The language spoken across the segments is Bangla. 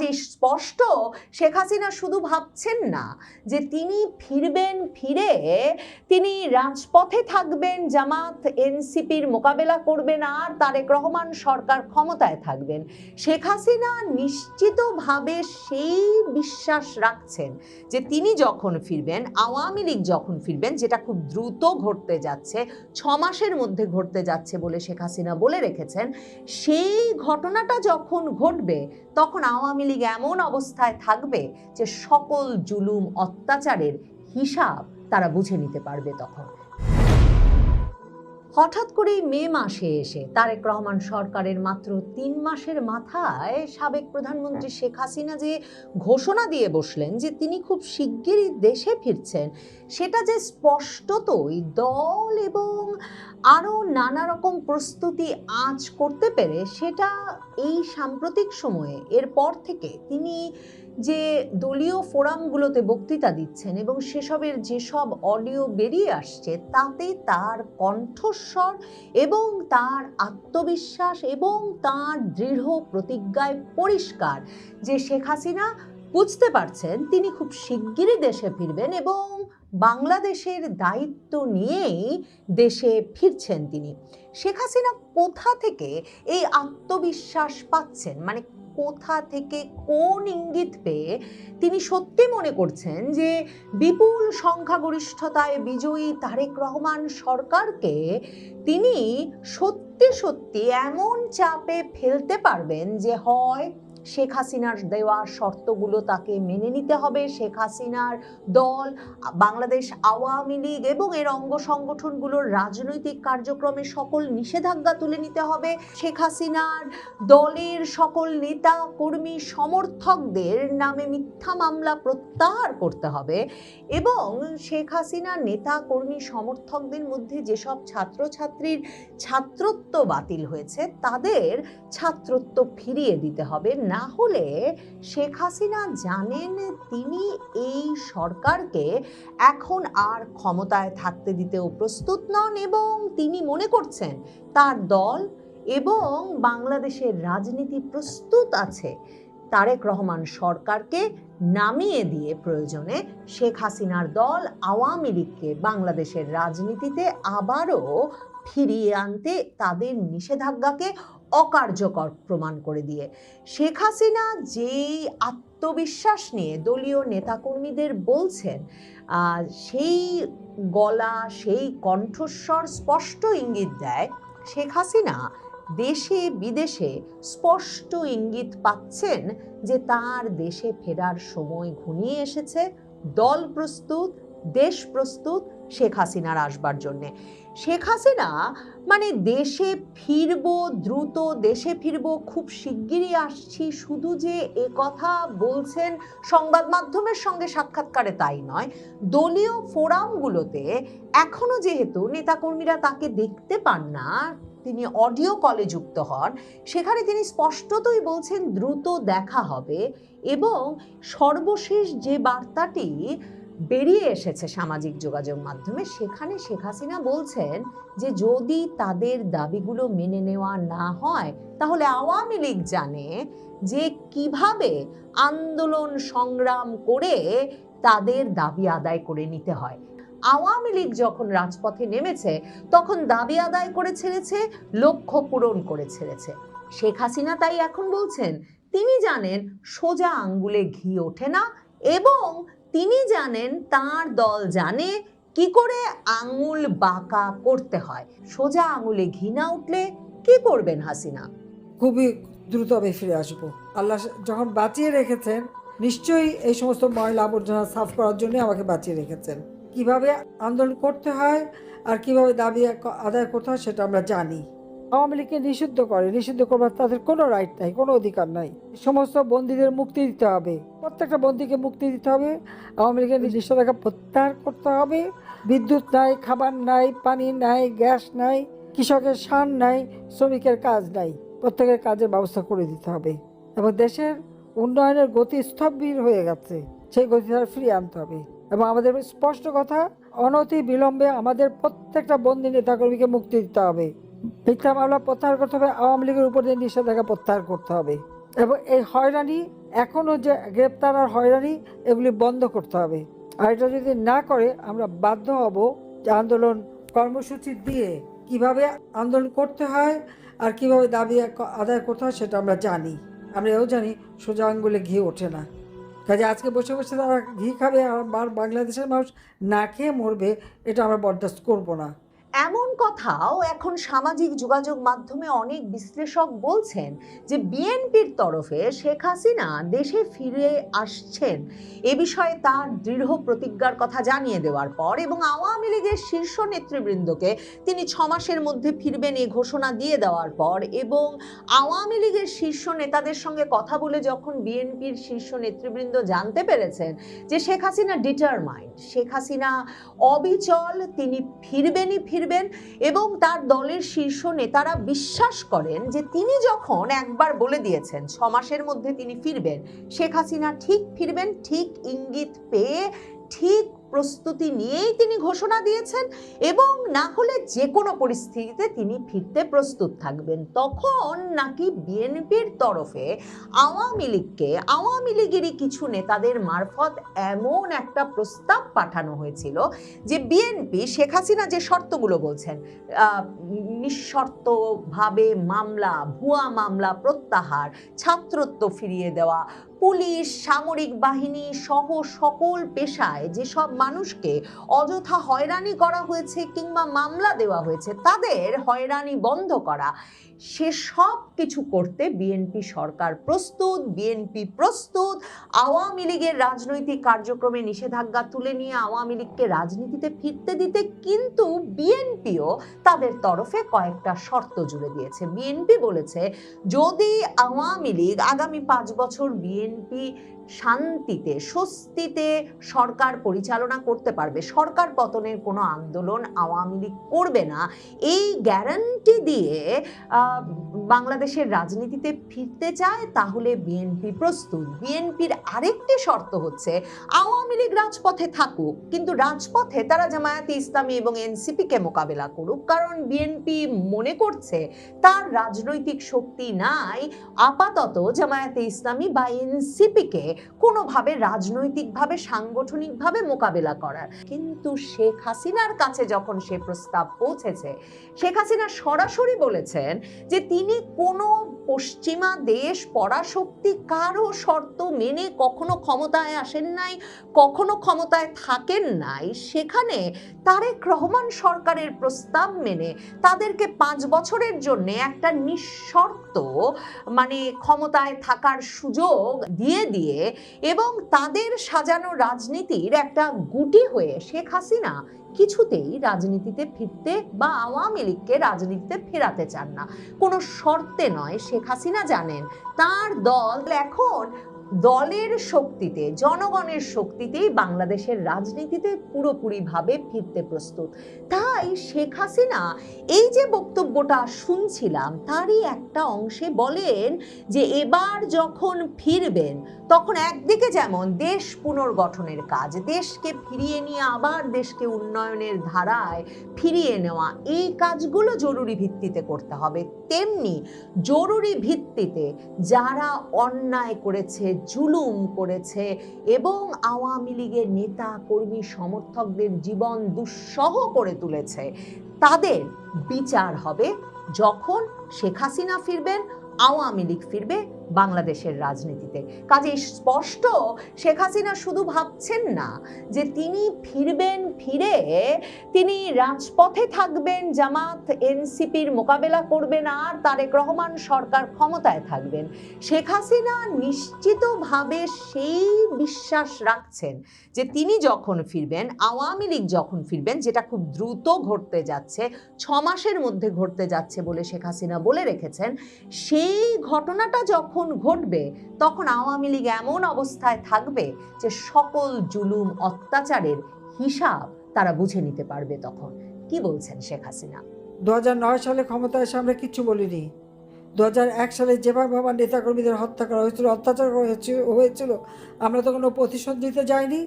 যে স্পষ্ট শেখ হাসিনা শুধু ভাবছেন না যে তিনি ফিরবেন, ফিরে তিনি রাজপথে থাকবেন, জামাত এনসিপির মোকাবেলা করবেন আর তারেক রহমান সরকার ক্ষমতায় থাকবেন। শেখ হাসিনা নিশ্চিতভাবে সেই বিশ্বাস রাখছেন যে তিনি যখন ফিরবেন, আওয়ামী লীগ যখন ফিরবেন, যেটা খুব দ্রুত ঘটতে যাচ্ছে, 6 মাসের মধ্যে ঘটতে যাচ্ছে বলে শেখ হাসিনা বলে রেখেছেন, সেই ঘটনাটা যখন ঘটবে তখন আওয়ামী লীগ এমন অবস্থায় থাকবে যে সকল জুলুম অত্যাচারের হিসাব তারা বুঝে নিতে পারবে। তখন হঠাৎ করেই মে মাসে এসে তারেক রহমান সরকারের মাত্র 3 মাসের মাথায় সাবেক প্রধানমন্ত্রী শেখ হাসিনা যে ঘোষণা দিয়ে বসলেন যে তিনি খুব শিগগিরই দেশে ফিরছেন, সেটা যে স্পষ্টতই দল এবং আরও নানা রকম প্রস্তুতি আঁচ করতে পেরে, সেটা এই সাম্প্রতিক সময়ে এরপর থেকে তিনি যে দলীয় ফোরামগুলোতে বক্তৃতা দিচ্ছেন এবং সেসবের যেসব অডিও বেরিয়ে আসছে, তাতে তার কণ্ঠস্বর এবং তার আত্মবিশ্বাস এবং তার দৃঢ় প্রতিজ্ঞায় পরিষ্কার যে শেখ হাসিনা বুঝতে পারছেন তিনি খুব শিগগিরই দেশে ফিরবেন এবং বাংলাদেশের দায়িত্ব নিয়েই দেশে ফিরছেন তিনি। শেখ হাসিনা কোথা থেকে এই আত্মবিশ্বাস পাচ্ছেন, মানে কোথা থেকে কোন ইঙ্গিত পেয়ে তিনি সত্যি মনে করছেন যে বিপুল সংখ্যাগরিষ্ঠতায় বিজয়ী তারেক রহমান সরকারকে তিনি সত্যি সত্যি এমন চাপে ফেলতে পারবেন যে হয় শেখ হাসিনার দেওয়া শর্তগুলো তাকে মেনে নিতে হবে, শেখ হাসিনার দল, বাংলাদেশ আওয়ামী লীগ এবং এর অঙ্গ সংগঠনগুলোর রাজনৈতিক কার্যক্রমে সকল নিষেধাজ্ঞা তুলে নিতে হবে, শেখ হাসিনার দলের সকল নেতা কর্মী সমর্থকদের নামে মিথ্যা মামলা প্রত্যাহার করতে হবে এবং শেখ হাসিনার নেতা কর্মী সমর্থকদের মধ্যে যেসব ছাত্রছাত্রীর ছাত্রত্ব বাতিল হয়েছে তাদের ছাত্রত্ব ফিরিয়ে দিতে হবে। না হলে শেখ হাসিনা জানেন তিনি এই সরকারকে এখন আর ক্ষমতায় থাকতে দিতেও প্রস্তুত নন এবং তিনি মনে করছেন তার দল এবং বাংলাদেশের রাজনীতি প্রস্তুত আছে তারেক রহমান সরকারকে নামিয়ে দিয়ে প্রয়োজনে শেখ হাসিনার দল আওয়ামী লীগকে বাংলাদেশের রাজনীতিতে আবারও ফিরিয়ে আনতে, তাদের নিষেধাজ্ঞাকে অকার্যকর প্রমাণ করে দিয়ে। শেখ হাসিনা যেই আত্মবিশ্বাস নিয়ে দলীয় নেতাকর্মীদের বলছেন, সেই গলা, সেই কণ্ঠস্বর স্পষ্ট ইঙ্গিত দেয় শেখ হাসিনা দেশে বিদেশে স্পষ্ট ইঙ্গিত পাচ্ছেন যে তার দেশে ফেরার সময় ঘনিয়ে এসেছে। দল প্রস্তুত, দেশ প্রস্তুত শেখ হাসিনার আসবার জন্যে। শেখ হাসিনা মানে দেশে ফিরবো, দ্রুত দেশে ফিরবো, খুব শিগগিরই আসছি, শুধু যে এ কথা বলছেন সংবাদ মাধ্যমের সঙ্গে সাক্ষাৎকারে তাই নয়, দলীয় ফোরামগুলোতে এখনো যেহেতু নেতাকর্মীরা তাকে দেখতে পান না, তিনি অডিও কলে যুক্ত হন, সেখানে তিনি স্পষ্টতই বলছেন দ্রুত দেখা হবে। এবং সর্বশেষ যে বার্তাটি বেরিয়ে এসেছে সামাজিক যোগাযোগ মাধ্যমে, সেখানে শেখ হাসিনা বলছেন যে যদি তাদের দাবিগুলো মেনে নেওয়া না হয় তাহলে আওয়ামী লীগ জানে যে কিভাবে আন্দোলন সংগ্রাম করে তাদের দাবি আদায় করে নিতে হয়। আওয়ামী লীগ যখন রাজপথে নেমেছে তখন দাবি আদায় করে ছেড়েছে, লক্ষ্য পূরণ করে ছেড়েছে। শেখ হাসিনা তাই এখন বলছেন তিনি জানেন সোজা আঙ্গুলে ঘি ওঠে না এবং তিনি জানেন তার দল জানে কি করে আঙুল বাঁকা করতে হয়। সোজা আঙুলে ঘি না উঠলে কি করবেন হাসিনা? খুবই দ্রুত আমি ফিরে আসবো। আল্লাহ যখন বাঁচিয়ে রেখেছেন, নিশ্চয়ই এই সমস্ত ময়লা আবর্জনা সাফ করার জন্য আমাকে বাঁচিয়ে রেখেছেন। কিভাবে আন্দোলন করতে হয় আর কিভাবে দাবি আদায় করতে হয় সেটা আমরা জানি। আওয়ামী লীগকে নিষিদ্ধ করবার তাদের কোনো রাইট নাই, কোনো অধিকার নাই। সমস্ত বন্দীদের মুক্তি দিতে হবে, প্রত্যেকটা বন্দীকে মুক্তি দিতে হবে। আওয়ামী লীগের নিষেধাজ্ঞা প্রত্যাহার করতে হবে। বিদ্যুৎ নাই, খাবার নাই, পানি নাই, গ্যাস নাই, কৃষকের সার নাই, শ্রমিকের কাজ নাই, প্রত্যেকের কাজের ব্যবস্থা করে দিতে হবে এবং দেশের উন্নয়নের গতি স্থবির হয়ে গেছে, সেই গতিটা ফিরিয়ে আনতে হবে। এবং আমাদের স্পষ্ট কথা, অনতি বিলম্বে আমাদের প্রত্যেকটা বন্দী নেতাকর্মীকে মুক্তি দিতে হবে। মিথ্যা মামলা প্রত্যাহার করতে হবে, আওয়ামী লীগের উপর দিয়ে নিষেধাজ্ঞা প্রত্যাহার করতে হবে এবং এই হয়রানি এখনও যে গ্রেপ্তার আর হয়রানি এগুলি বন্ধ করতে হবে। আর এটা যদি না করে আমরা বাধ্য হব যে আন্দোলন কর্মসূচি দিয়ে কিভাবে আন্দোলন করতে হয় আর কিভাবে দাবি আদায় করতে হয় সেটা আমরা জানি। আমরা এও জানি সোজা আঙ্গুলে ঘি ওঠে না। কাজে আজকে বসে বসে তারা ঘি খাবে আর বাংলাদেশের মানুষ না খেয়ে মরবে, এটা আমরা বরদাস্ত করব না। এমন কথাও এখন সামাজিক যোগাযোগ মাধ্যমে অনেক বিশ্লেষক বলছেন যে বিএনপির তরফে শেখ হাসিনা দেশে ফিরে আসছেন এ বিষয়ে তার দৃঢ় প্রতিজ্ঞার কথা জানিয়ে দেওয়ার পর এবং আওয়ামী লীগের শীর্ষ নেতৃবৃন্দকে তিনি 6 মাসের মধ্যে ফিরবেন এই ঘোষণা দিয়ে দেওয়ার পর এবং আওয়ামী লীগের শীর্ষ নেতাদের সঙ্গে কথা বলে যখন বিএনপির শীর্ষ নেতৃবৃন্দ জানতে পেরেছেন যে শেখ হাসিনা ডিটারমাইন্ড, শেখ হাসিনা অবিচল, তিনি ফিরবেন এবং তার দলের শীর্ষ নেতারা বিশ্বাস করেন যে তিনি যখন একবার বলে দিয়েছেন 6 মাসের মধ্যে তিনি ফিরবেন, শেখ হাসিনা ঠিক ফিরবেন, ঠিক ইঙ্গিত পেয়ে ঠিক প্রস্তুতি নিয়েই তিনি ঘোষণা দিয়েছেন এবং না হলে যে কোনো পরিস্থিতিতে তিনি ফিরতে প্রস্তুত থাকবেন। তখন নাকি বিএনপির তরফে আওয়ামী লীগকে, আওয়ামী লীগেরই কিছু নেতাদের মারফত এমন একটা প্রস্তাব পাঠানো হয়েছিল যে বিএনপি শেখ হাসিনা যে শর্তগুলো বলছেন, নিঃশর্তভাবে মামলা, ভুয়া মামলা প্রত্যাহার, ছাত্রত্ব ফিরিয়ে দেওয়া, পুলিশ, সামরিক বাহিনী সহ সকল পেশায় যেসব মানুষকে অযথা হয়রানি করা হয়েছে কিংবা মামলা দেওয়া হয়েছে তাদের হয়রানি বন্ধ করা, সেসব কিছু করতে বিএনপি সরকার প্রস্তুত, বিএনপি প্রস্তুত। আওয়ামী লীগের রাজনৈতিক কার্যক্রমে নিষেধাজ্ঞা তুলে নিয়ে আওয়ামী লীগকে রাজনীতিতে ফিরতে দিতে কিন্তু বিএনপিও তাদের তরফে কয়েকটা শর্ত জুড়ে দিয়েছে। বিএনপি বলেছে যদি আওয়ামী লীগ আগামী 5 বছর বিএনপি শান্তিতে স্বস্তিতে সরকার পরিচালনা করতে পারবে, সরকার পতনের কোনো আন্দোলন আওয়ামী লীগ করবে না, এই গ্যারান্টি দিয়ে বাংলাদেশের রাজনীতিতে ফিরতে চায় তাহলে বিএনপি প্রস্তুত। বিএনপির আরেকটি শর্ত হচ্ছে আওয়ামী লীগ রাজপথে থাকুক কিন্তু রাজপথে তারা জামায়াতে ইসলামী এবং এনসিপিকে মোকাবেলা করুক, কারণ বিএনপি মনে করছে তার রাজনৈতিক শক্তি নাই আপাতত জামায়াতে ইসলামী বা এনসিপিকে কোনোভাবে রাজনৈতিকভাবে সাংগঠনিকভাবে মোকাবেলা করার। কিন্তু শেখ হাসিনার কাছে যখন সে প্রস্তাব পৌঁছেছে, শেখ হাসিনা সরাসরি বলেছেন যে তিনি কোনো পশ্চিমা দেশ পরাশক্তি কারো শর্ত মেনে কখনো ক্ষমতায় আসেন নাই, কখনো ক্ষমতায় থাকেন নাই। সেখানে তারেক রহমান সরকারের প্রস্তাব মেনে তাদেরকে 5 বছরের জন্য একটা নিঃশর্ত মানে ক্ষমতায় থাকার সুযোগ দিয়ে এবং তাদের সাজানো রাজনীতির একটা গুটি হয়ে শেখ হাসিনা কিছুতেই রাজনীতিতে ফিরতে বা আওয়ামী লীগকে রাজনীতিতে ফেরাতে চান না, কোনো শর্তে নয়। শেখ হাসিনা জানেন তার দল এখন দলের শক্তিতে, জনগণের শক্তিতেই বাংলাদেশের রাজনীতিতে পুরোপুরিভাবে ফিরতে প্রস্তুত। তাই শেখ হাসিনা এই যে বক্তব্যটা শুনছিলাম তারই একটা অংশে বলেন যে এবার যখন ফিরবেন তখন একদিকে যেমন দেশ পুনর্গঠনের কাজ, দেশকে ফিরিয়ে নিয়ে আবার দেশকে উন্নয়নের ধারায় ফিরিয়ে নেওয়া, এই কাজগুলো জরুরি ভিত্তিতে করতে হবে, তেমনি জরুরি ভিত্তিতে যারা অন্যায় করেছে, জুলুম করেছে এবং আওয়ামী লীগের নেতা কর্মী সমর্থকদের জীবন দুঃসহ করে তুলেছে তাদের বিচার হবে যখন শেখ হাসিনা ফিরবেন, আওয়ামী লীগ ফিরবে বাংলাদেশের রাজনীতিতে। কাজে স্পষ্ট শেখ হাসিনা শুধু ভাবছেন না যে তিনি ফিরবেন, ফিরে তিনি রাজপথে থাকবেন, জামাত এনসিপির মোকাবেলা করবেন আর তারেক রহমান সরকার ক্ষমতায় থাকবেন। শেখ হাসিনা নিশ্চিতভাবে সেই বিশ্বাস রাখছেন যে তিনি যখন ফিরবেন, আওয়ামী লীগ যখন ফিরবেন, যেটা খুব দ্রুত ঘটতে যাচ্ছে, 6 মাসের মধ্যে ঘটতে যাচ্ছে বলে শেখ হাসিনা বলে রেখেছেন, সেই ঘটনাটা যখন ঘটবে তখন আওয়ামী লীগ এমন অবস্থায় থাকবে যে সকল জুলুম অত্যাচারের হিসাব তারা বুঝে নিতে পারবে। তখন কি বলছেন শেখ হাসিনা? 2009 সালে ক্ষমতায় এসে আমরা কিচ্ছু বলিনি। 2001 সালে যেভাবে আমার নেতাকর্মীদের হত্যা করা হয়েছিল, অত্যাচার হয়েছিল, আমরা তো কোনো প্রতিশোধ দিতে যাইনি,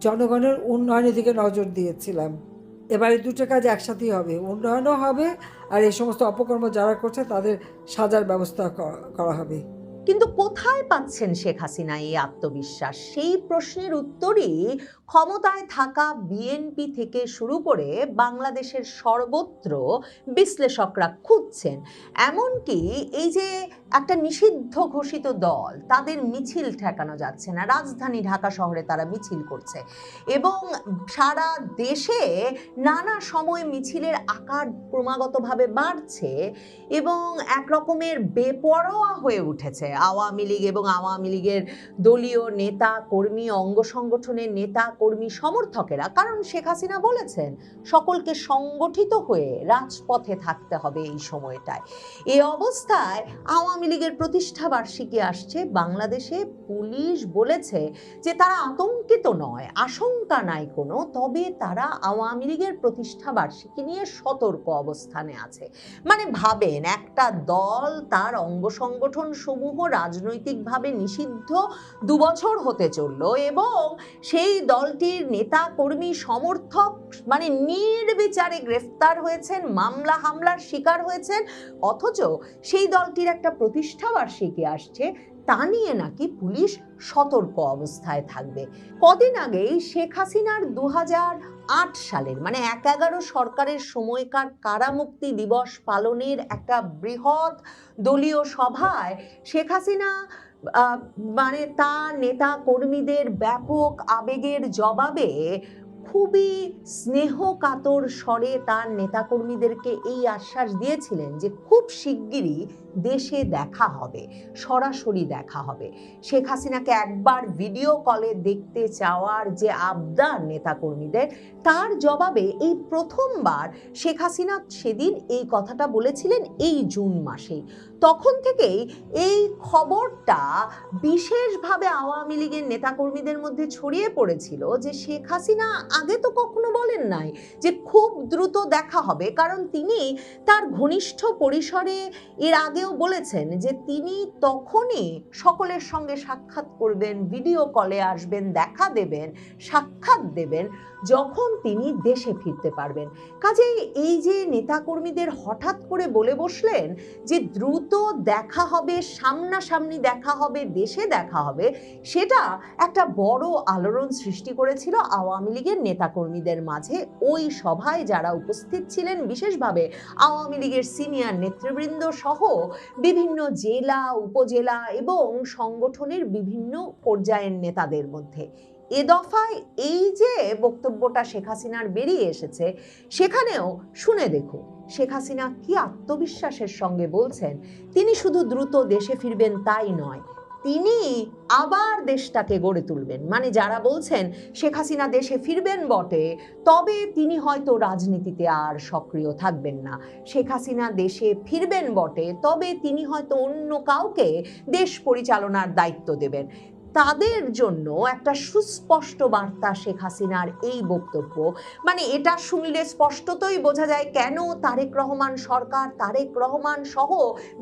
জনগণের উন্নয়নের দিকে নজর দিয়েছিলাম। এবারে দুটো কাজ একসাথেই হবে, উন্নয়নও হবে আর এই সমস্ত অপকর্ম যারা করছে তাদের সাজার ব্যবস্থা করা হবে। কিন্তু কোথায় পাচ্ছেন শেখ হাসিনা এই আত্মবিশ্বাস? সেই প্রশ্নের উত্তরই ক্ষমতায় থাকা বিএনপি থেকে শুরু করে বাংলাদেশের সর্বত্র বিশ্লেষকরা খুঁজছেন। এমনকি এই যে একটা নিষিদ্ধ ঘোষিত দল, তাদের মিছিল ঠেকানো যাচ্ছে না, রাজধানী ঢাকা শহরে তারা মিছিল করছে এবং সারা দেশে নানা সময় মিছিলের আকার ক্রমাগতভাবে বাড়ছে এবং এক রকমের বেপরোয়া হয়ে উঠেছে আওয়ামী লীগ এবং আওয়ামী লীগের দলীয় নেতা কর্মী, অঙ্গ সংগঠনের নেতা কর্মী, সমর্থকেরা। কারণ শেখ হাসিনা বলেছেন সকলকে সংগঠিত হয়ে রাজপথে থাকতে হবে এই সময়টায়। এই অবস্থায় আওয়ামী লীগের প্রতিষ্ঠা বার্ষিকী আসছে, বাংলাদেশে পুলিশ বলেছে যে তারা আতঙ্কিত নয়, আশঙ্কা নাই কোনো, তবে তারা আওয়ামী লীগের প্রতিষ্ঠা বার্ষিকী নিয়ে সতর্ক অবস্থানে আছে। মানে ভাবেন, একটা দল তার অঙ্গ সংগঠন সমূহ রাজনৈতিকভাবে নিষিদ্ধ 2 বছর হতে চলল এবং সেই দলটির নেতা কর্মী সমর্থক মানে নির্বিচারে গ্রেফতার হয়েছেন, মামলা হামলার শিকার হয়েছেন, অথচ সেই দলটির একটা প্রতিষ্ঠা বার্ষিকী আসছে, তা নিয়ে নাকি পুলিশ সতর্ক অবস্থায় থাকবে। কদিন আগেই শেখ হাসিনার 2008 সালের মানে 1/11 সরকারের সময়কার কারামুক্তি দিবস পালনের একটা বৃহৎ দলীয় সভায় শেখ হাসিনা মানে তার নেতা কর্মীদের ব্যাপক আবেগের জবাবে খুবই স্নেহ কাতর স্বরে তার নেতাকর্মীদেরকে এই আশ্বাস দিয়েছিলেন যে খুব শিগগিরই দেশে দেখা হবে, সরাসরি দেখা হবে। শেখ হাসিনাকে একবার ভিডিও কলে দেখতে চাওয়ার যে আবদার নেতাকর্মীদের, তার জবাবে এই প্রথমবার শেখ হাসিনা সেদিন এই কথাটা বলেছিলেন এই জুন মাসেই। তখন থেকেই এই খবরটা বিশেষভাবে আওয়ামী লীগের নেতাকর্মীদের মধ্যে ছড়িয়ে পড়েছিল যে শেখ হাসিনা আগে তো কখনো বলেন নাই যে খুব দ্রুত দেখা হবে, কারণ তিনি তার ঘনিষ্ঠ পরিসরে এর আগেও বলেছেন যে তিনি তখনই সকলের সঙ্গে সাক্ষাৎ করবেন, ভিডিও কলে আসবেন, দেখা দেবেন, সাক্ষাৎ দেবেন যখন তিনি দেশে ফিরতে পারবেন। কাজেই এই যে নেতাকর্মীদের হঠাৎ করে বলে বসলেন যে দ্রুত দেখা হবে, সামনাসামনি দেখা হবে, দেশে দেখা হবে, সেটা একটা বড় আলোড়ন সৃষ্টি করেছিল আওয়ামী লীগের নেতাকর্মীদের মাঝে। ওই সভায় যারা উপস্থিত ছিলেন, বিশেষভাবে আওয়ামী লীগের সিনিয়র নেতৃবৃন্দ সহ বিভিন্ন জেলা, উপজেলা এবং সংগঠনের বিভিন্ন পর্যায়ের নেতাদের মধ্যে। এ দফায় এই যে বক্তব্যটা শেখ হাসিনার বেরিয়ে এসেছে, সেখানেও শুনে দেখুন শেখ হাসিনা কি আত্মবিশ্বাসের সঙ্গে বলছেন। তিনি শুধু দ্রুত দেশে ফিরবেন তাই নয়, তিনি আবার দেশটাকে গড়ে তুলবেন। মানে যারা বলছেন শেখ হাসিনা দেশে ফিরবেন বটে, তবে তিনি হয়তো রাজনীতিতে আর সক্রিয় থাকবেন না, শেখ হাসিনা দেশে ফিরবেন বটে, তবে তিনি হয়তো অন্য কাউকে দেশ পরিচালনার দায়িত্ব দেবেন, তাদের জন্য একটা সুস্পষ্ট বার্তা শেখ হাসিনার এই বক্তব্য। মানে এটা শুনলে স্পষ্টতই বোঝা যায় কেন তারেক রহমান সরকার, তারেক রহমান সহ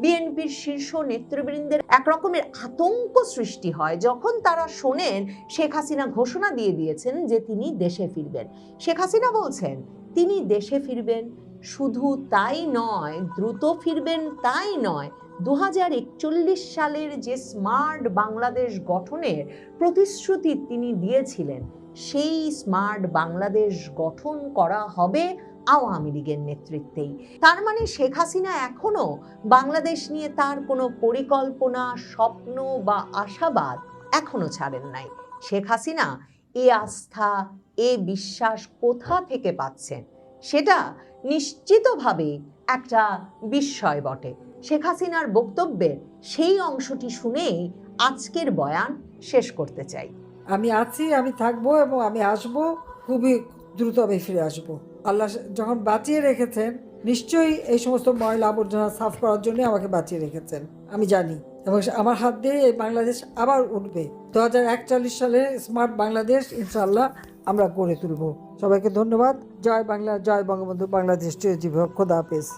বিএনপির শীর্ষ নেতৃবৃন্দের এক রকমের আতঙ্ক সৃষ্টি হয় যখন তারা শোনেন শেখ হাসিনা ঘোষণা দিয়ে দিয়েছেন যে তিনি দেশে ফিরবেন। শেখ হাসিনা বলছেন তিনি দেশে ফিরবেন, শুধু তাই নয়, দ্রুত ফিরবেন তাই নয়, 2041 সালের যে স্মার্ট বাংলাদেশ গঠনের প্রতিশ্রুতি তিনি দিয়েছিলেন, সেই স্মার্ট বাংলাদেশ গঠন করা হবে আওয়ামী লীগের নেতৃত্বেই। তার মানে শেখ হাসিনা এখনো বাংলাদেশ নিয়ে তার কোনো পরিকল্পনা, স্বপ্ন বা আশাবাদ এখনো ছাড়েন নাই। শেখ হাসিনা এ আস্থা, এ বিশ্বাস কোথা থেকে পাচ্ছেন সেটা নিশ্চিতভাবেই একটা বিস্ময় বটে। শেখ হাসিনার বক্তব্যের সেই অংশটি শুনেই আজকের বয়ান শেষ করতে চাই। আমি আছি, আমি থাকবো এবং আমি আসবো, খুবই দ্রুত আমি ফিরে আসবো। আল্লাহ যখন বাঁচিয়ে রেখেছেন, নিশ্চয়ই এই সমস্ত ময়লা আবর্জনা সাফ করার জন্য আমাকে বাঁচিয়ে রেখেছেন, আমি জানি। এবং আমার হাত দিয়ে এই বাংলাদেশ আবার উঠবে। 2041 সালে স্মার্ট বাংলাদেশ ইনশাআল্লাহ আমরা গড়ে তুলব। সবাইকে ধন্যবাদ। জয় বাংলা, জয় বঙ্গবন্ধু, বাংলাদেশ চিরজীবী হোক। খোদা হাফেজ।